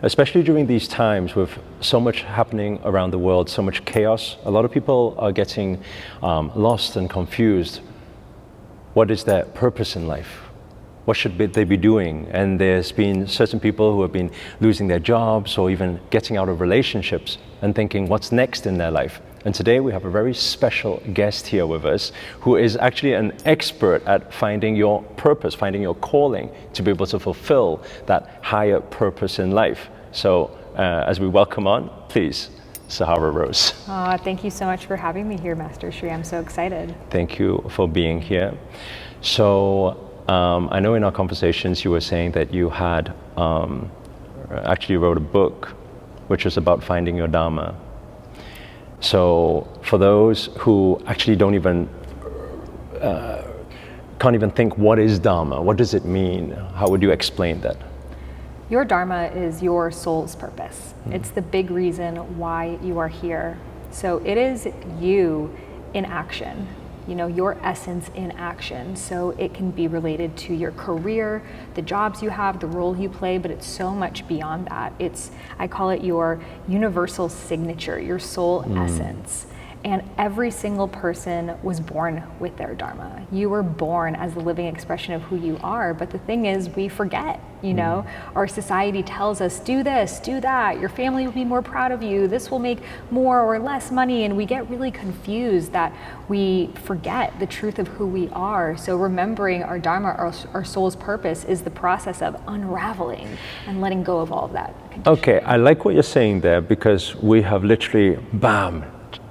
Especially during these times with so much happening around the world, so much chaos, a lot of people are getting lost and confused. What is their purpose in life? What should they be doing? And there's been certain people who have been losing their jobs or even getting out of relationships and thinking what's next in their life. And today we have a very special guest here with us who is actually an expert at finding your purpose, finding your calling to be able to fulfill that higher purpose in life. So as we welcome on, please, Sahara Rose. Thank you so much for having me here, Master Sri. I'm so excited. Thank you for being here. So I know in our conversations you were saying that you had actually wrote a book which was about finding your Dharma. So for those who actually don't even, can't even think what is Dharma, what does it mean? How would you explain that? Your Dharma is your soul's purpose. It's the big reason why you are here. So it is you in action, you know, your essence in action. So it can be related to your career, the jobs you have, the role you play, but it's so much beyond that. I call it your universal signature, your soul essence. And every single person was born with their Dharma. You were born as the living expression of who you are, but the thing is, we forget, you know? Our society tells us, do this, do that, your family will be more proud of you, this will make more or less money, and we get really confused that we forget the truth of who we are. So remembering our Dharma, our soul's purpose, is the process of unraveling and letting go of all of that conditioning. Okay, I like what you're saying there, because we have literally, bam,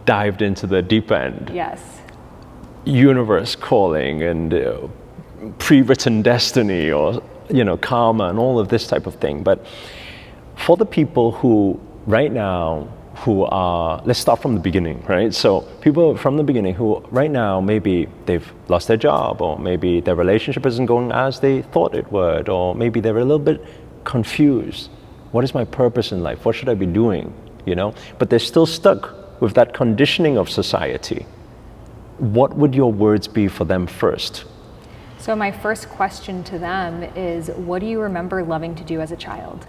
dived into the deep end. Yes. Universe calling and pre-written destiny, or karma and all of this type of thing. But for the people who right now who are, let's start from the beginning, right? So people from the beginning who right now maybe they've lost their job, or maybe their relationship isn't going as they thought it would, or maybe they're a little bit confused. What is my purpose in life? What should I be doing? But they're still stuck with that conditioning of society. What would your words be for them first? So my first question to them is, what do you remember loving to do as a child?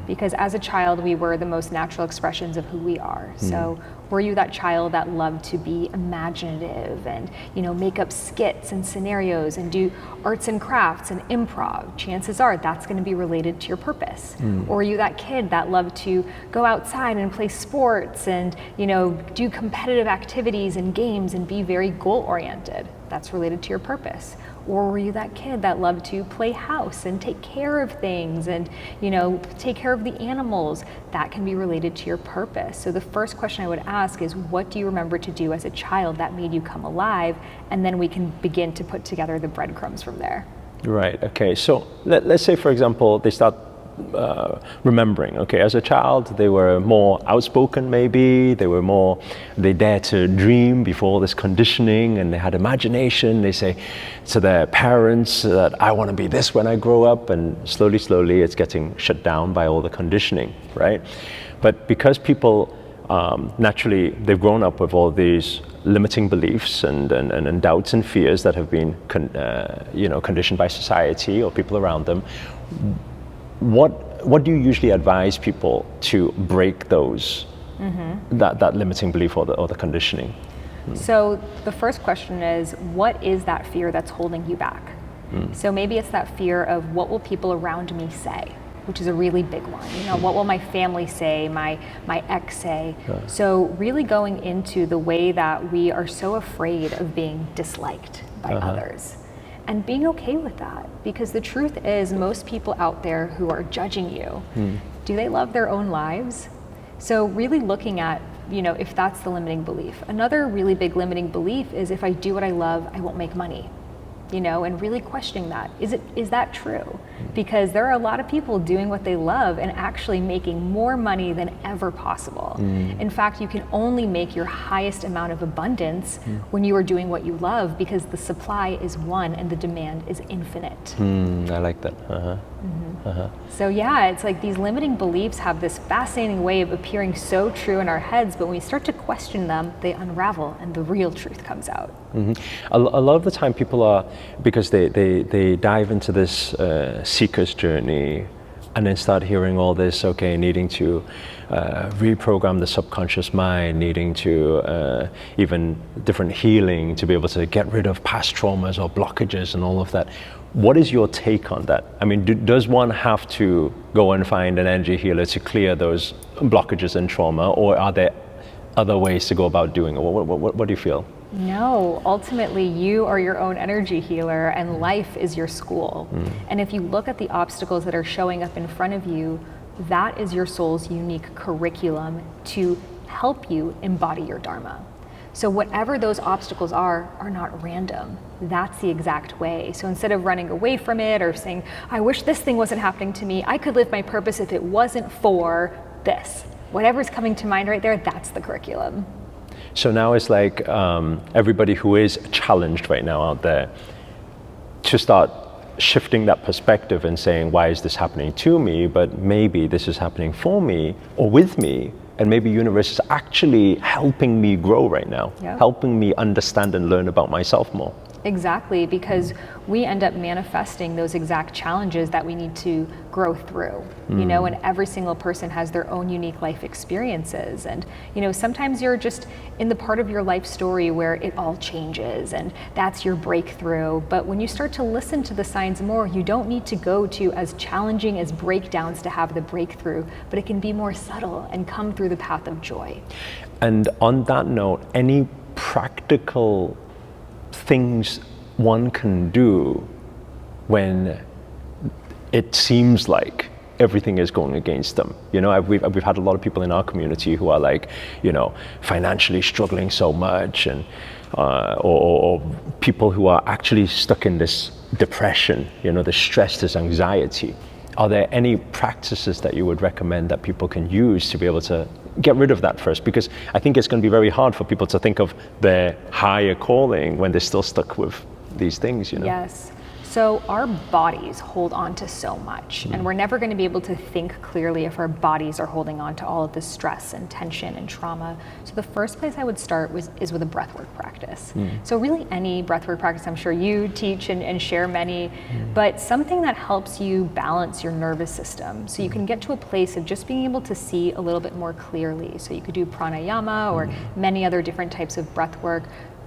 Because as a child, we were the most natural expressions of who we are. So were you that child that loved to be imaginative and make up skits and scenarios and do arts and crafts and improv? Chances are that's going to be related to your purpose. Or were you that kid that loved to go outside and play sports and do competitive activities and games and be very goal oriented? That's related to your purpose. Or were you that kid that loved to play house and take care of things and take care of the animals? That can be related to your purpose. So the first question I would ask is, what do you remember to do as a child that made you come alive? And then we can begin to put together the breadcrumbs from there. Right, okay. So let's say, for example, they start remembering, okay, as a child they were more outspoken, maybe they dared to dream before this conditioning, and they had imagination. They say to their parents that I want to be this when I grow up, and slowly it's getting shut down by all the conditioning, right? But because people naturally they've grown up with all these limiting beliefs and doubts and fears that have been conditioned by society or people around them, what do you usually advise people to break those that limiting belief or the conditioning? So the first question is, what is that fear that's holding you back? So maybe it's that fear of, what will people around me say, which is a really big one. What will my family say, my ex say? So really going into the way that we are so afraid of being disliked by others. And being okay with that, because the truth is, most people out there who are judging you, do they love their own lives? So really looking at, if that's the limiting belief. Another really big limiting belief is, if I do what I love, I won't make money. And really questioning that. Is that true? Because there are a lot of people doing what they love and actually making more money than ever possible. In fact, you can only make your highest amount of abundance when you are doing what you love, because the supply is one and the demand is infinite. I like that. So yeah, it's like these limiting beliefs have this fascinating way of appearing so true in our heads, but when we start to question them, they unravel and the real truth comes out. A lot of the time people are, because they dive into this seeker's journey, and then start hearing all this, okay, needing to reprogram the subconscious mind, needing to even different healing to be able to get rid of past traumas or blockages and all of that. What is your take on that? I mean, does one have to go and find an energy healer to clear those blockages and trauma, or are there other ways to go about doing it? What do you feel? No, ultimately you are your own energy healer and life is your school. And if you look at the obstacles that are showing up in front of you, that is your soul's unique curriculum to help you embody your Dharma. So whatever those obstacles are not random. That's the exact way. So instead of running away from it or saying, I wish this thing wasn't happening to me, I could live my purpose if it wasn't for this. Whatever's coming to mind right there, that's the curriculum. So now it's like everybody who is challenged right now out there to start shifting that perspective and saying, why is this happening to me? But maybe this is happening for me or with me. And maybe universe is actually helping me grow right now, helping me understand and learn about myself more. Exactly, because we end up manifesting those exact challenges that we need to grow through, you know, and every single person has their own unique life experiences. And, you know, sometimes you're just in the part of your life story where it all changes and that's your breakthrough. But when you start to listen to the signs more, you don't need to go to as challenging as breakdowns to have the breakthrough, but it can be more subtle and come through the path of joy. And on that note, any practical things one can do when it seems like everything is going against them? You know, we've had a lot of people in our community who are like, you know, financially struggling so much, and or people who are actually stuck in this depression, you know, the stress, this anxiety. Are there any practices that you would recommend that people can use to be able to get rid of that first? Because I think it's going to be very hard for people to think of their higher calling when they're still stuck with these things, you know? Yes. So our bodies hold on to so much, and we're never going to be able to think clearly if our bodies are holding on to all of this stress and tension and trauma. So the first place I would start is with a breathwork practice. So really any breathwork practice, I'm sure you teach and share many, but something that helps you balance your nervous system so you can get to a place of just being able to see a little bit more clearly. So you could do pranayama or many other different types of breathwork.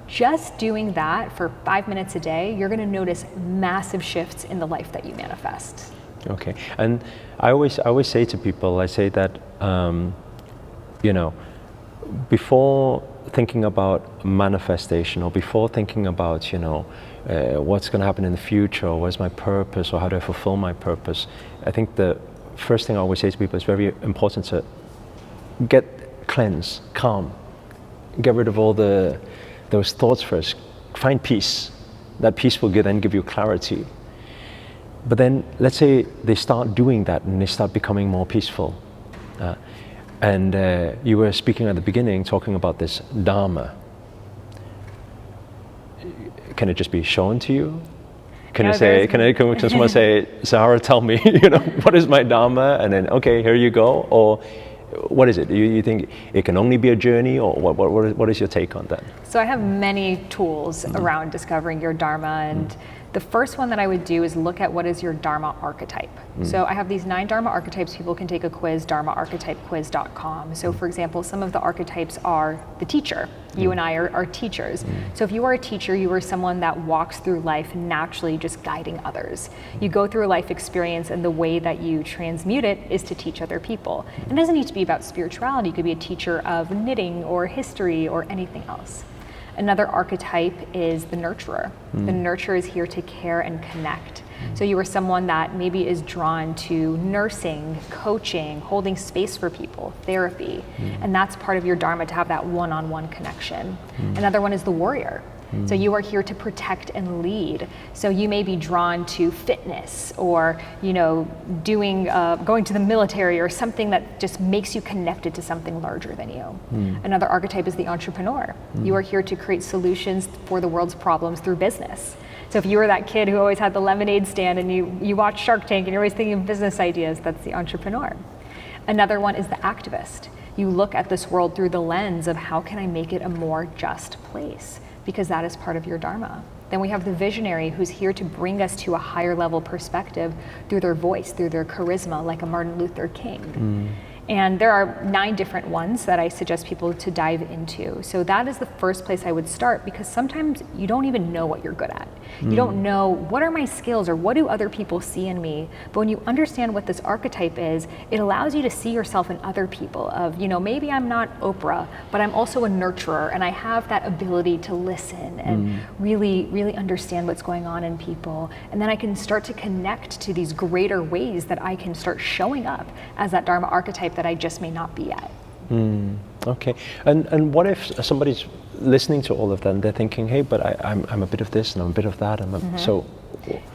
Just doing that for 5 minutes a day, you're going to notice massive shifts in the life that you manifest. Okay, and I always say to people, I say that, you know, before thinking about manifestation or before thinking about, you know, what's going to happen in the future, or what's my purpose, or how do I fulfill my purpose, I think the first thing I always say to people is very important to cleanse, calm, get rid of all those thoughts first, find peace. That peace will then give you clarity. But then let's say they start doing that and they start becoming more peaceful. And you were speaking at the beginning, talking about this Dharma. Can it just be shown to you? Can someone say, Sahara, tell me, you know, what is my Dharma? And then, okay, here you go. Or what is it? You think it can only be a journey, or what is your take on that? So I have many tools around discovering your Dharma, and the first one that I would do is look at what is your Dharma archetype. So I have these 9 Dharma archetypes. People can take a quiz, dharmaarchetypequiz.com. So for example, some of the archetypes are the teacher. You and I are teachers. So if you are a teacher, you are someone that walks through life naturally just guiding others. You go through a life experience, and the way that you transmute it is to teach other people. It doesn't need to be about spirituality. You could be a teacher of knitting or history or anything else. Another archetype is the nurturer. The nurturer is here to care and connect. So you are someone that maybe is drawn to nursing, coaching, holding space for people, therapy. And that's part of your Dharma, to have that one-on-one connection. Another one is the warrior. So you are here to protect and lead. So you may be drawn to fitness, or, you know, going to the military, or something that just makes you connected to something larger than you. Another archetype is the entrepreneur. You are here to create solutions for the world's problems through business. So if you were that kid who always had the lemonade stand and you watch Shark Tank and you're always thinking of business ideas, that's the entrepreneur. Another one is the activist. You look at this world through the lens of how can I make it a more just place? Because that is part of your Dharma. Then we have the visionary who's here to bring us to a higher level perspective through their voice, through their charisma, like a Martin Luther King. And there are 9 different ones that I suggest people to dive into. So that is the first place I would start, because sometimes you don't even know what you're good at. You don't know what are my skills or what do other people see in me. But when you understand what this archetype is, it allows you to see yourself in other people of, maybe I'm not Oprah, but I'm also a nurturer and I have that ability to listen and really, really understand what's going on in people. And then I can start to connect to these greater ways that I can start showing up as that Dharma archetype that I just may not be yet. Okay, and what if somebody's listening to all of that and they're thinking, hey, but I'm a bit of this and I'm a bit of that, so...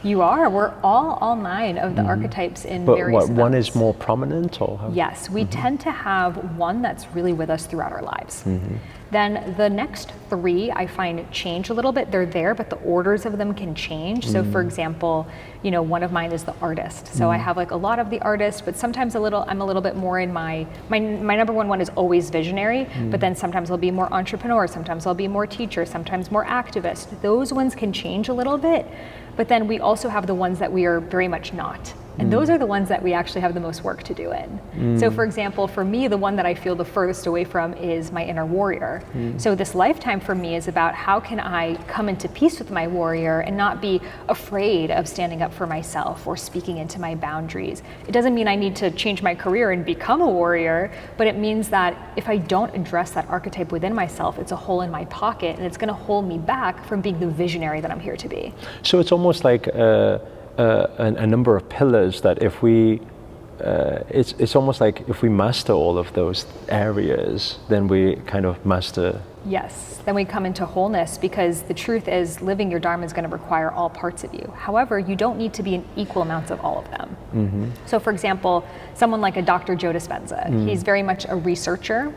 You are. We're all 9 of the archetypes in various But one amounts. is more prominent, or how? Yes, we tend to have one that's really with us throughout our lives. Then the next 3 I find change a little bit. They're there, but the orders of them can change. So for example, one of mine is the artist. So I have like a lot of the artist, but sometimes I'm a little bit more in my number one is always visionary, but then sometimes I'll be more entrepreneur, sometimes I'll be more teacher, sometimes more activist. Those ones can change a little bit, but then we also have the ones that we are very much not. And those are the ones that we actually have the most work to do in. So for example, for me, the one that I feel the furthest away from is my inner warrior. So this lifetime for me is about how can I come into peace with my warrior and not be afraid of standing up for myself or speaking into my boundaries. It doesn't mean I need to change my career and become a warrior, but it means that if I don't address that archetype within myself, it's a hole in my pocket and it's gonna hold me back from being the visionary that I'm here to be. So it's almost like a number of pillars that if we, it's almost like if we master all of those areas, then we kind of master. Yes, then we come into wholeness, because the truth is living your Dharma is going to require all parts of you. However, you don't need to be in equal amounts of all of them. So for example, someone like a Dr. Joe Dispenza, he's very much a researcher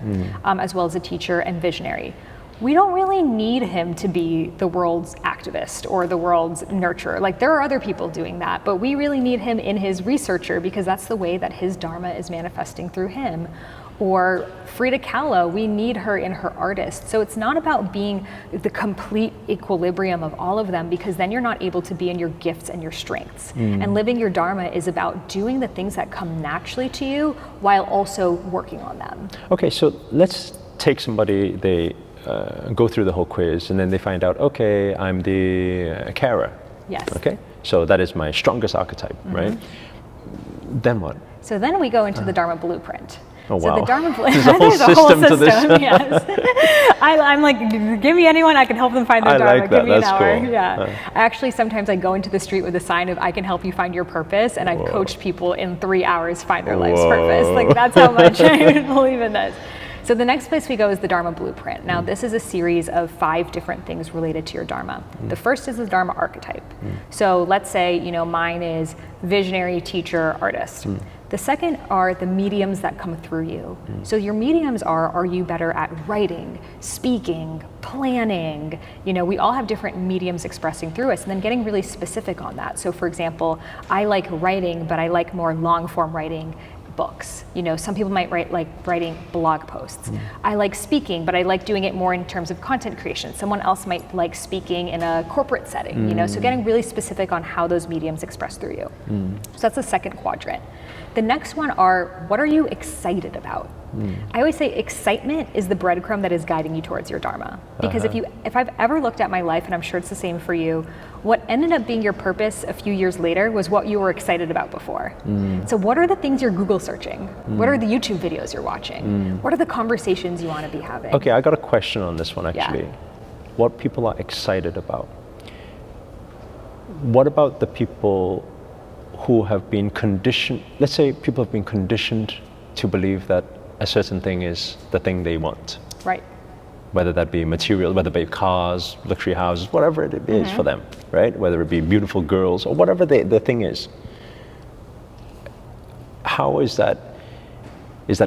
as well as a teacher and visionary. We don't really need him to be the world's activist or the world's nurturer. Like, there are other people doing that, but we really need him in his researcher, because that's the way that his Dharma is manifesting through him. Or Frida Kahlo, we need her in her artist. So it's not about being the complete equilibrium of all of them, because then you're not able to be in your gifts and your strengths. And living your Dharma is about doing the things that come naturally to you while also working on them. Okay, so let's take somebody, they go through the whole quiz, and then they find out, okay, I'm the carer. Yes. Okay, so that is my strongest archetype, right? Then what? So then we go into the Dharma Blueprint. Oh, so wow. the Dharma There's a whole system to this. Yes. I'm like, give me anyone, I can help them find their Dharma. Like that. Give me an That's hour. cool. Yeah. Actually, sometimes I go into the street with a sign of I can help you find your purpose, and I've coached people in 3 hours find their life's purpose. Like, that's how much I believe in this. So the next place we go is the Dharma Blueprint. Now, this is a series of 5 different things related to your Dharma. The first is the Dharma archetype. So let's say, mine is visionary, teacher, artist. The second are the mediums that come through you. So your mediums are you better at writing, speaking, planning? We all have different mediums expressing through us, and then getting really specific on that. So for example, I like writing, but I like more long form writing, books. Some people might like writing blog posts. I like speaking, but I like doing it more in terms of content creation. Someone else might like speaking in a corporate setting, so getting really specific on how those mediums express through you. So that's the second quadrant. The next one are, what are you excited about? I always say excitement is the breadcrumb that is guiding you towards your Dharma. Because if I've ever looked at my life, and I'm sure it's the same for you, what ended up being your purpose a few years later was what you were excited about before. So what are the things you're Google searching? What are the YouTube videos you're watching? What are the conversations you want to be having? Okay, I got a question on this one actually. Yeah. What people are excited about. What about the people who have been conditioned, let's say people have been conditioned to believe that a certain thing is the thing they want. Right. Whether that be material, whether it be cars, luxury houses, whatever it is for them, right? Whether it be beautiful girls or whatever the thing is. How is that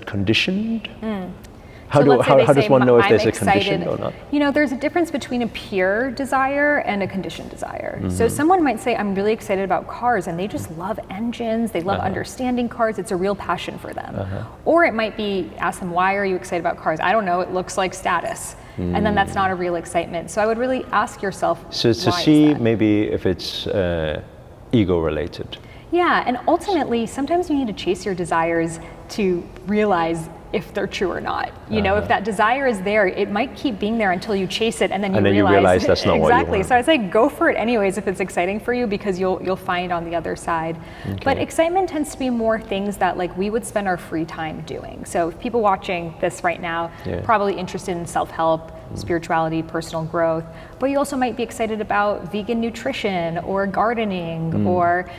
conditioned? How does one know if there's a condition or not? There's a difference between a pure desire and a conditioned desire. So someone might say, I'm really excited about cars, and they just love engines, they love understanding cars, it's a real passion for them. Or it might be, ask them, why are you excited about cars? I don't know, it looks like status. And then that's not a real excitement. So I would really ask yourself, So to why is see that? maybe if it's ego related. Yeah, and ultimately, sometimes you need to chase your desires to realize if they're true or not. You know, if that desire is there, it might keep being there until you chase it, and then you realize that's not what you exactly. want. So I'd say go for it anyways if it's exciting for you, because you'll find on the other side. But excitement tends to be more things that like we would spend our free time doing. So if people watching this right now, probably interested in self-help, spirituality, personal growth, but you also might be excited about vegan nutrition or gardening or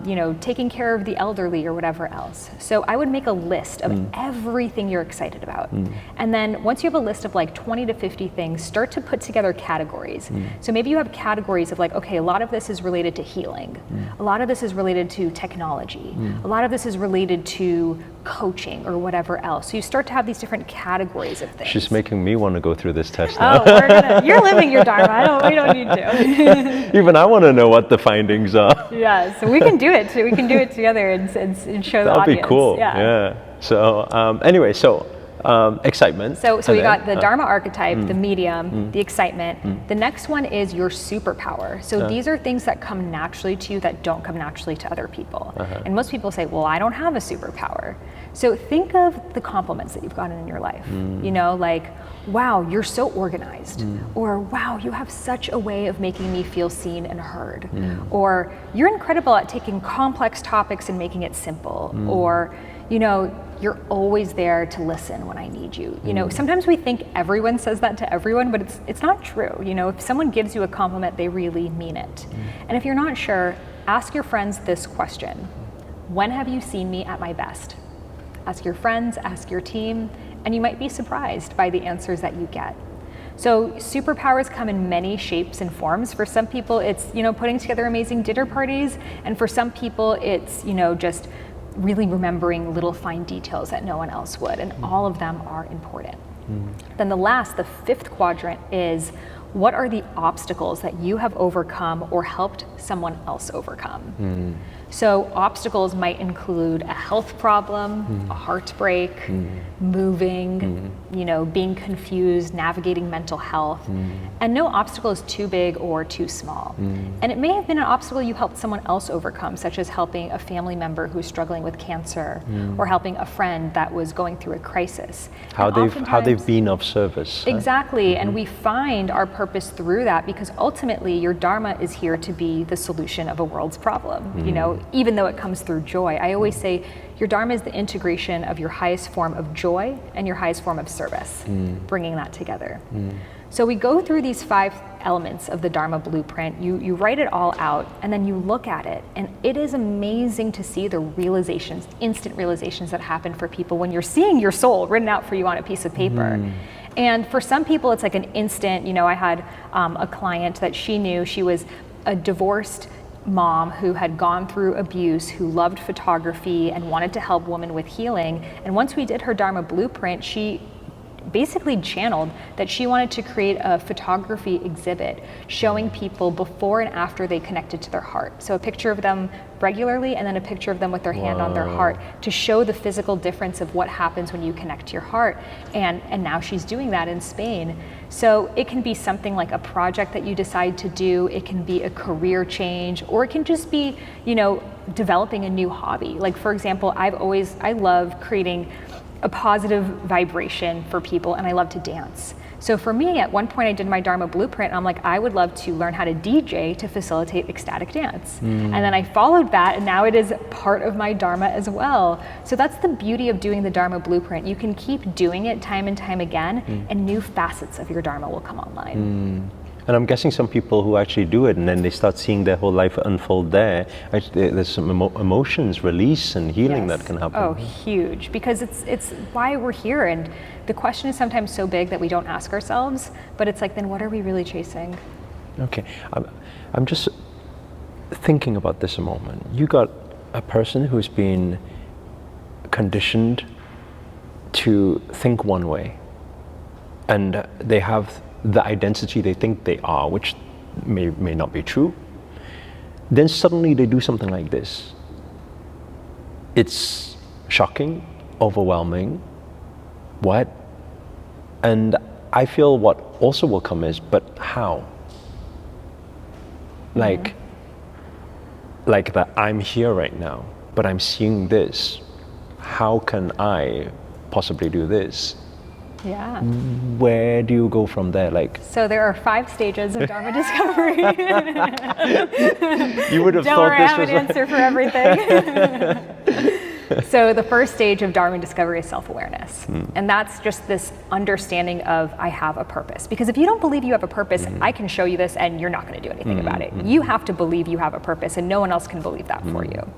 you know, taking care of the elderly or whatever else. So I would make a list of everything you're excited about. And then once you have a list of like 20 to 50 things, start to put together categories. So maybe you have categories of like, okay, a lot of this is related to healing. A lot of this is related to technology. A lot of this is related to coaching or whatever else. So you start to have these different categories of things. She's making me want to go through this test now. Oh, you're living your Dharma. We don't need to. Even I want to know what the findings are. Yeah, so we can do it too. We can do it together and show the audience. That'd be cool. Yeah. So anyway, so excitement. So we got the Dharma archetype, the medium, the excitement. The next one is your superpower. So these are things that come naturally to you that don't come naturally to other people. And most people say, well, I don't have a superpower. So think of the compliments that you've gotten in your life. You know, like, wow, you're so organized. Or wow, you have such a way of making me feel seen and heard. Or you're incredible at taking complex topics and making it simple. Or, you know, you're always there to listen when I need you. You know, sometimes we think everyone says that to everyone, but it's not true. You know, if someone gives you a compliment, they really mean it. And if you're not sure, ask your friends this question. When have you seen me at my best? Ask your friends, ask your team, and you might be surprised by the answers that you get. So superpowers come in many shapes and forms. For some people, it's, you know, putting together amazing dinner parties. And for some people, it's, you know, just really remembering little fine details that no one else would. And all of them are important. Then the fifth quadrant is, what are the obstacles that you have overcome or helped someone else overcome? So obstacles might include a health problem, a heartbreak, moving, you know, being confused, navigating mental health. And no obstacle is too big or too small. And it may have been an obstacle you helped someone else overcome, such as helping a family member who's struggling with cancer, or helping a friend that was going through a crisis. How they've been of service. Exactly, and we find our purpose through that, because ultimately your Dharma is here to be the solution of a world's problem. You know, even though it comes through joy. I always say your Dharma is the integration of your highest form of joy and your highest form of service, bringing that together. So we go through these 5 elements of the Dharma Blueprint. You write it all out, and then you look at it, and it is amazing to see the realizations, instant realizations that happen for people when you're seeing your soul written out for you on a piece of paper. And for some people, it's like an instant. You know, I had a client that she knew, she was a divorced mom who had gone through abuse, who loved photography and wanted to help women with healing. And once we did her Dharma Blueprint, she basically channeled that she wanted to create a photography exhibit showing people before and after they connected to their heart. So a picture of them regularly, and then a picture of them with their hand on their heart, to show the physical difference of what happens when you connect to your heart. And now she's doing that in Spain. So it can be something like a project that you decide to do, it can be a career change, or it can just be, you know, developing a new hobby. Like, for example, I love creating a positive vibration for people, and I love to dance. So for me, at one point I did my Dharma Blueprint, and I'm like, I would love to learn how to DJ to facilitate ecstatic dance. And then I followed that, and now it is part of my Dharma as well. So that's the beauty of doing the Dharma Blueprint. You can keep doing it time and time again, and new facets of your Dharma will come online. And I'm guessing some people who actually do it and then they start seeing their whole life unfold there, actually, there's some emotions release and healing that can happen. Oh, huge, because it's why we're here. And the question is sometimes so big that we don't ask ourselves, but it's like, then what are we really chasing? Okay, I'm just thinking about this a moment. You got a person who's been conditioned to think one way, and they have the identity they think they are, which may not be true. Then suddenly they do something like this. It's shocking, overwhelming. What? And I feel what also will come is, but how? Like that I'm here right now, but I'm seeing this. How can I possibly do this? Yeah. Where do you go from there? Like, So there are 5 stages of Dharma discovery. you would have Don't thought worry, I this have was an answer for everything. So the first stage of Dharma discovery is self-awareness. And that's just this understanding of I have a purpose. Because if you don't believe you have a purpose, I can show you this and you're not going to do anything about it. You have to believe you have a purpose and no one else can believe that for you.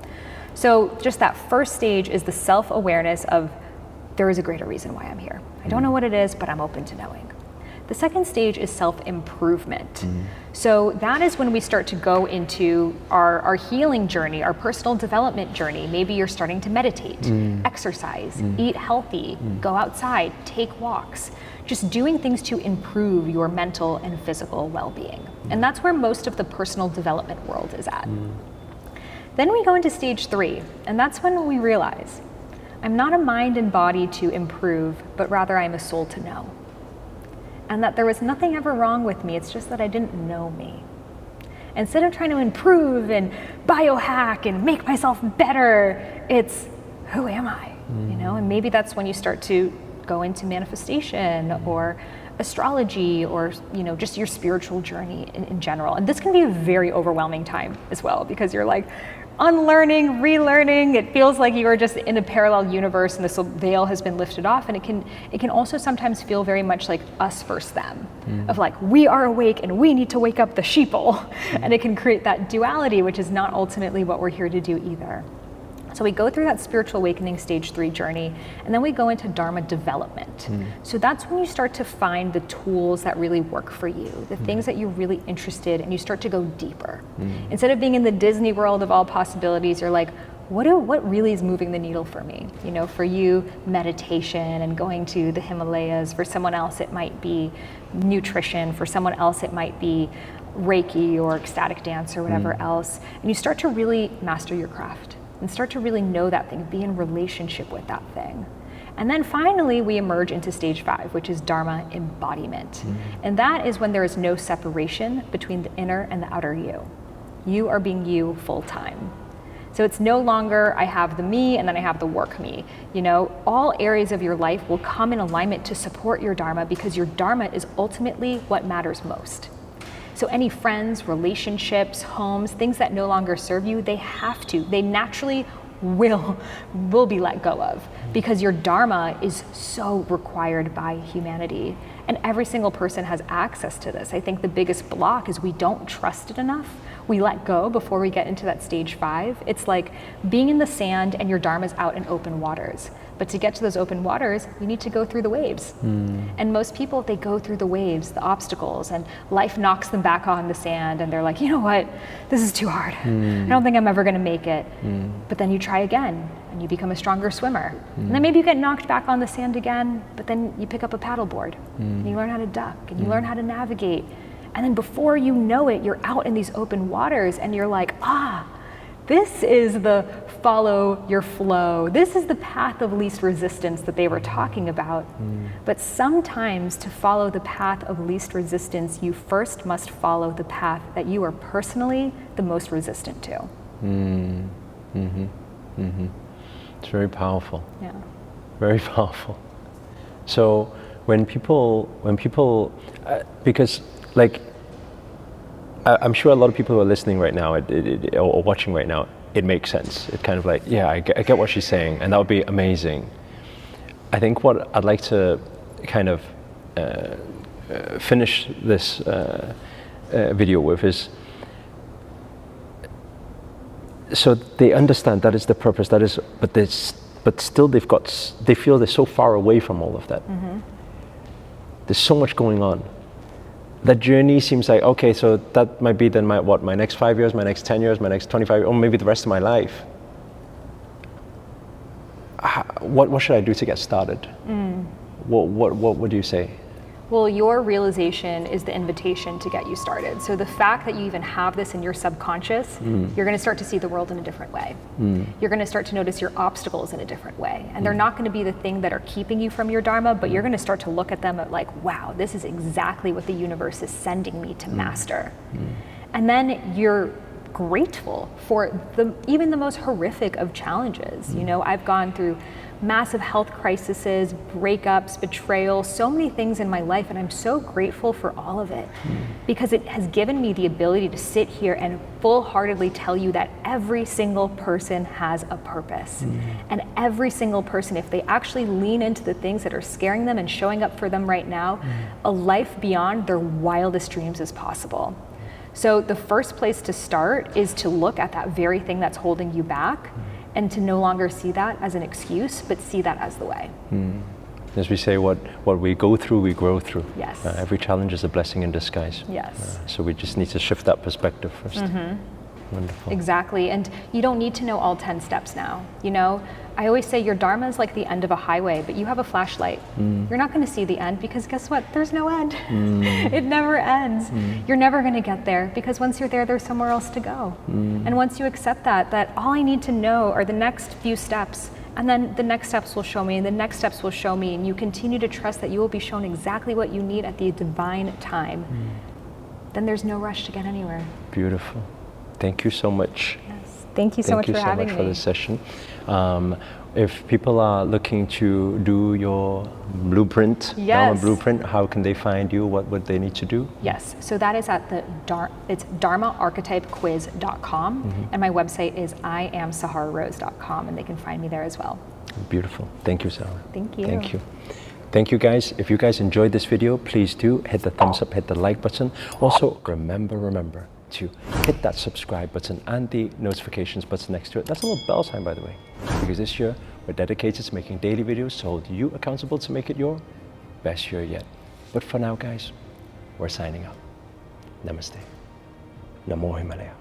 So just that first stage is the self-awareness of there is a greater reason why I'm here. I don't know what it is, but I'm open to knowing. The second stage is self-improvement. So that is when we start to go into our healing journey, our personal development journey. Maybe you're starting to meditate, exercise, eat healthy, go outside, take walks, just doing things to improve your mental and physical well-being. And that's where most of the personal development world is at. Then we go into stage 3, and that's when we realize I'm not a mind and body to improve, but rather I'm a soul to know. And that there was nothing ever wrong with me, it's just that I didn't know me. Instead of trying to improve and biohack and make myself better, it's who am I? You know, and maybe that's when you start to go into manifestation or astrology or, you know, just your spiritual journey in general. And this can be a very overwhelming time as well, because you're like, unlearning, relearning, it feels like you are just in a parallel universe and this veil has been lifted off, and it can also sometimes feel very much like us versus them, of like, we are awake and we need to wake up the sheeple, and it can create that duality, which is not ultimately what we're here to do either. So we go through that spiritual awakening stage 3 journey, and then we go into Dharma development. So that's when you start to find the tools that really work for you, the things that you're really interested in, and you start to go deeper. Instead of being in the Disney world of all possibilities, you're like, what really is moving the needle for me? You know, for you, meditation and going to the Himalayas. For someone else, it might be nutrition. For someone else, it might be Reiki or ecstatic dance or whatever else. And you start to really master your craft and start to really know that thing, be in relationship with that thing. And then finally, we emerge into stage 5, which is Dharma embodiment. And that is when there is no separation between the inner and the outer you. You are being you full time. So it's no longer, I have the me and then I have the work me. You know, all areas of your life will come in alignment to support your Dharma, because your Dharma is ultimately what matters most. So any friends, relationships, homes, things that no longer serve you, they naturally will be let go of, because your Dharma is so required by humanity. And every single person has access to this. I think the biggest block is we don't trust it enough. We let go before we get into that stage 5. It's like being in the sand and your Dharma's out in open waters. But to get to those open waters, you need to go through the waves. And most people, they go through the waves, the obstacles, and life knocks them back on the sand, and they're like, you know what, this is too hard. I don't think I'm ever gonna make it. But then you try again, and you become a stronger swimmer. And then maybe you get knocked back on the sand again, but then you pick up a paddleboard, and you learn how to duck, and you learn how to navigate. And then before you know it, you're out in these open waters, and you're like, this is the follow your flow. This is the path of least resistance that they were talking about. But sometimes to follow the path of least resistance, you first must follow the path that you are personally the most resistant to. It's very powerful. Yeah. Very powerful. So when people, because like, I'm sure a lot of people who are listening right now or watching right now, it makes sense. It kind of like, yeah, I get what she's saying, and that would be amazing. I think what I'd like to kind of finish this video with is, so they understand that is the purpose, that is, but still they feel they're so far away from all of that. There's so much going on. That journey seems like, okay, so that might be then my next 5 years, my next 10 years, my next 25 years, or maybe the rest of my life. What should I do to get started? What would you say? Well, your realization is the invitation to get you started. So the fact that you even have this in your subconscious, you're going to start to see the world in a different way. You're going to start to notice your obstacles in a different way. And they're not going to be the thing that are keeping you from your Dharma, but you're going to start to look at them at like, wow, this is exactly what the universe is sending me to master. And then you're grateful for even the most horrific of challenges. You know, I've gone through massive health crises, breakups, betrayal, so many things in my life, and I'm so grateful for all of it because it has given me the ability to sit here and full-heartedly tell you that every single person has a purpose. And every single person, if they actually lean into the things that are scaring them and showing up for them right now, a life beyond their wildest dreams is possible. So the first place to start is to look at that very thing that's holding you back and to no longer see that as an excuse, but see that as the way. As we say, what we go through, we grow through. Yes. Every challenge is a blessing in disguise. Yes. So we just need to shift that perspective first. Wonderful. Exactly, and you don't need to know all 10 steps now. You know, I always say your Dharma is like the end of a highway, but you have a flashlight. You're not going to see the end because guess what? There's no end. It never ends. You're never going to get there because once you're there, there's somewhere else to go. And once you accept that all I need to know are the next few steps, and then the next steps will show me, and the next steps will show me, and you continue to trust that you will be shown exactly what you need at the divine time, then there's no rush to get anywhere. Beautiful. Thank you so much. Yes. Thank you so much for having me. Thank you so much for this session. If people are looking to do your blueprint, Dharma Blueprint, how can they find you? What would they need to do? Yes, so that is at it's dharmaarchetypequiz.com, and my website is iamsahararose.com, and they can find me there as well. Beautiful. Thank you, Sahara. Thank you. Thank you. Thank you, guys. If you guys enjoyed this video, please do hit the thumbs up, hit the like button. Also, remember to hit that subscribe button and the notifications button next to it. That's a little bell sign, by the way, because this year we're dedicated to making daily videos to hold you accountable to make it your best year yet. But for now, guys, we're signing out. Namaste. Namo Himalaya.